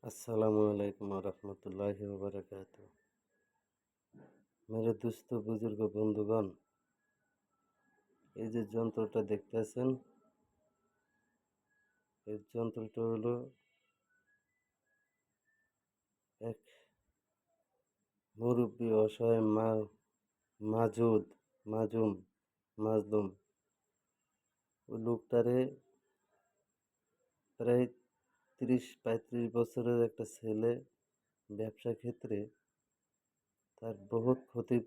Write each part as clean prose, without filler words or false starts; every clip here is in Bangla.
अस्सलामु अलैकुम वरहमतुल्लाहि वबरकातुह। मेरे दोस्तों बुजुर्ग বন্ধুগণ, এই যে যন্ত্রটা দেখতেছেন, এই যন্ত্রটা হলো এক মুরব্বী অসহায় মাজুদ মাজুম মাজলুম। ওই লোকটারে প্রায় ৩০-৩৫ বছরের একটা ছেলে ব্যবসা ক্ষেত্রে তার বহুত ক্ষতি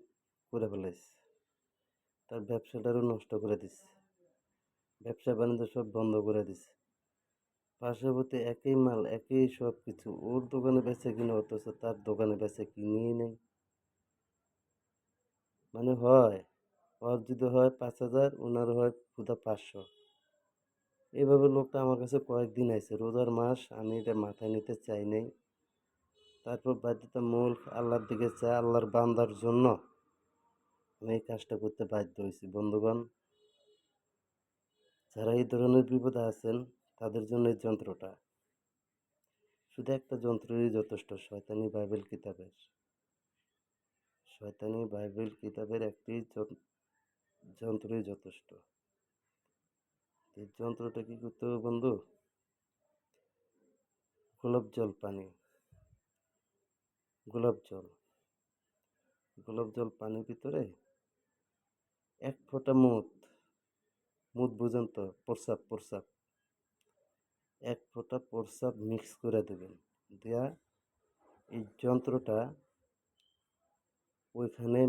করে ফেলাইছে। তার ব্যবসাটারও নষ্ট করে দিছে, ব্যবসা বাণিজ্য সব বন্ধ করে দিছে। পার্শ্ববর্তী একই মাল, একই সব কিছু ওর দোকানে বেচে কিনে, অথচ তার দোকানে বেচে কিনেই নেই। মানে হয়, ওর যদি হয় ৫,০০০, ওনার হয় ক্ষুদা ৫০০। এইভাবে লোকটা আমার কাছে কয়েকদিন আইছে, রোজার মাস, আমি এটা মাথায় নিতে চাই নাই। তারপর বাধ্যতামূলক আল্লাহর দিকে চাই, আল্লাহর বান্দার জন্য আমি এই কাজটা করতে বাধ্য হয়েছি। বন্ধুগণ, যারা এই ধরনের বিপদে আছেন তাদের জন্য এই যন্ত্রটা, শুধু একটা যন্ত্রই যথেষ্ট। শয়তানি বাইবেল কিতাবের একটি যন্ত্রই যথেষ্ট। এই যন্ত্রটা কি করতে হবে বন্ধু? গোলাপ জল পানি, গোলাপ জল পানির ভিতরে ১ ফোঁটা মুদ বুঝেন তো, প্রস্রাব ১ ফোঁটা প্রস্রাব মিক্স করে দেবেন। দেয়া এই যন্ত্রটা ওইখানে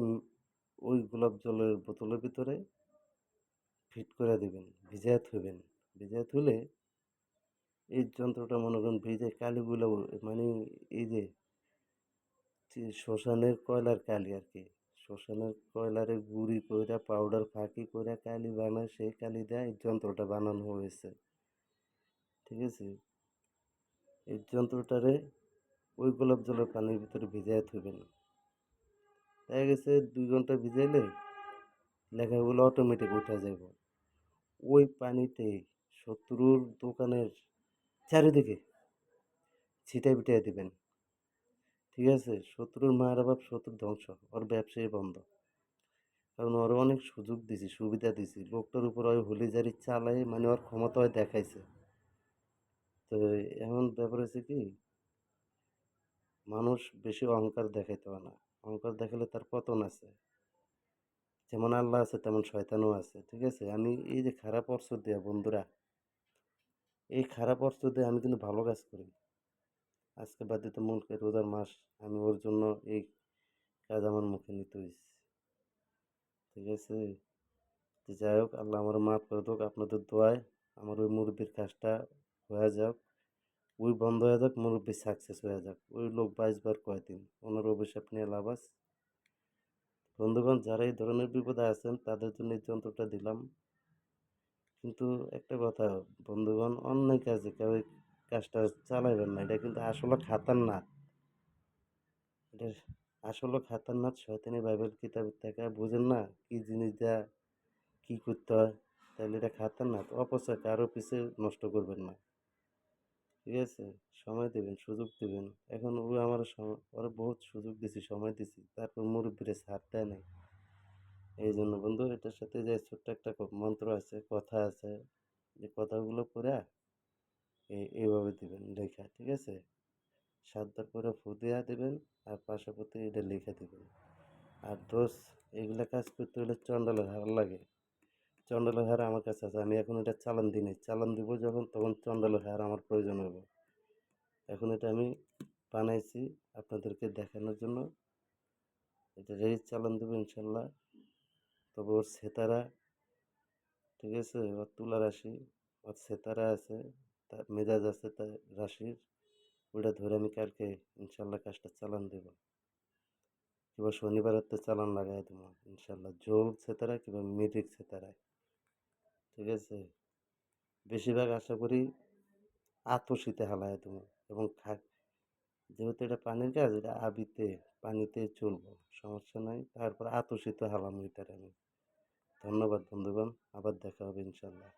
ওই গোলাপ জলের বোতলের ভিতরে ফিট করে দিবেন, ভিজায় থুলে এই যন্ত্রটা মনে করেন ভিজে কালিগুলো, মানে এই যে শ্মশানের কয়লার কালি আর কি, শ্মশানের কয়লারে গুঁড়ি কইরা পাউডার ফাঁকি কইরা কালি বানায়, সেই কালি দিয়ে এই যন্ত্রটা বানানো হয়েছে। ঠিক আছে, এই যন্ত্রটারে ওই গোলাপ জলের পানির ভিতরে ভিজায় থইবেন। দেখা গেছে ২ ঘন্টা ভিজাইলে লেখাগুলো অটোমেটিক উঠে যাব। ওই পানিতে শত্রুর দোকানের চারিদিকে ছিটাই বিটাই দিবেন। ঠিক আছে, শত্রুর মায়ের বাপ, শত্রুর ধ্বংস, ওর ব্যবসায়ী বন্ধ। কারণ ওর অনেক সুযোগ দিছি, সুবিধা দিছি, লোকটার উপর ওই হুলিজারি চালাই, মানে ওর ক্ষমতা হয় দেখাইছে। তো এমন ব্যাপার হয়েছে কি, মানুষ বেশি অহংকার দেখাইতে হয় না। অহংকার দেখালে তার পতন আছে। যেমন আল্লাহ আছে তেমন শয়তানও আছে। ঠিক আছে, আমি এই যে খারাপ অর্থ দেয়া বন্ধুরা, এই খারাপ অর্থ দিয়ে আমি কিন্তু ভালো কাজ করি। আজকে বাধ্যতামূলক রোজার মাস, আমি ওর জন্য এই কাজ আমার মুখে নিতে হয়েছে। ঠিক আছে, যাই হোক, আল্লাহ আমার মাফ করে হোক, আপনাদের দোয়ায় আমার ওই মুরব্বীর কাজটা হয়ে যাক, ওই বন্ধ হয়ে যাক, মুরব্বী সাকসেস হয়ে যাক। ওই লোক ২২ বার কয়দিন, ওনার অভিশাপ নিয়ে লাভ আছে? বন্ধুগণ, যারা এই ধরনের বিপদে আছেন তাদের জন্য এই যন্ত্রটা দিলাম। কিন্তু একটা কথা বন্ধুগণ, অন্যায় কাজে কেউ এই কাজটা চালাইবেন না। এটা কিন্তু আসলে খাতারনাক। এটা আসলে খাতারনাক। শয়তানি বাইবেল কিতাবের থেকে বুঝেন না কি জিনিস দেয়া কি করতে হয়, তাহলে এটা খাতারনাক। অপচয় কারো পিছে নষ্ট করবেন না। ঠিক আছে, সময় দেবেন, সুযোগ দেবেন। এখন ও আমার ওরা বহুত সুযোগ দিছি, সময় দিছি, তারপর মুরব্বীরে ছাড় দেয় নাই। এই জন্য বন্ধু, এটার সাথে যে ছোট্ট একটা মন্ত্র আছে, কথা আছে, যে কথাগুলো পড়ে এইভাবে দিবেন লেখা। ঠিক আছে, ৭ বার করে ফু দিয়া দেবেন, আর পাশাপাশি এটা লিখে দেবেন। আর দোস্ত, এগুলা কাজ করতে হলে চন্ডালের হার লাগে। চন্ডালের হার আমার কাছে আছে, আমি এখন এটা চালান দিই নাই। চালান দিব যখন, তখন চন্ডালের হার আমার প্রয়োজন হবে। এখন এটা আমি বানাইছি আপনাদেরকে দেখানোর জন্য। এটা রেজিস্ট চালান দেবো ইনশাল্লাহ। তবে ওর সেতারা, ঠিক আছে, ওর তুলা রাশি, ওর সেতারা আছে, তার মেজাজ আছে তার রাশির, ওটা ধরে আমি কালকে ইনশাল্লাহ কাজটা চালান দেব। কিংবা শনিবারের চালান লাগাই দেবো ইনশাল্লাহ, জোল সেতারা কিংবা মিরিক সেতারায়। ঠিক আছে, বেশিরভাগ আশা করি আতশিতে হালাই দেবো। এবং যেহেতু এটা পানির কাজ, এটা আবিতে পানিতে চলবো, সমস্যা নাই। তারপর আতশিতে হালাম এটার আমি। ধন্যবাদ বন্ধুগণ, আবার দেখা হবে ইনশাল্লাহ।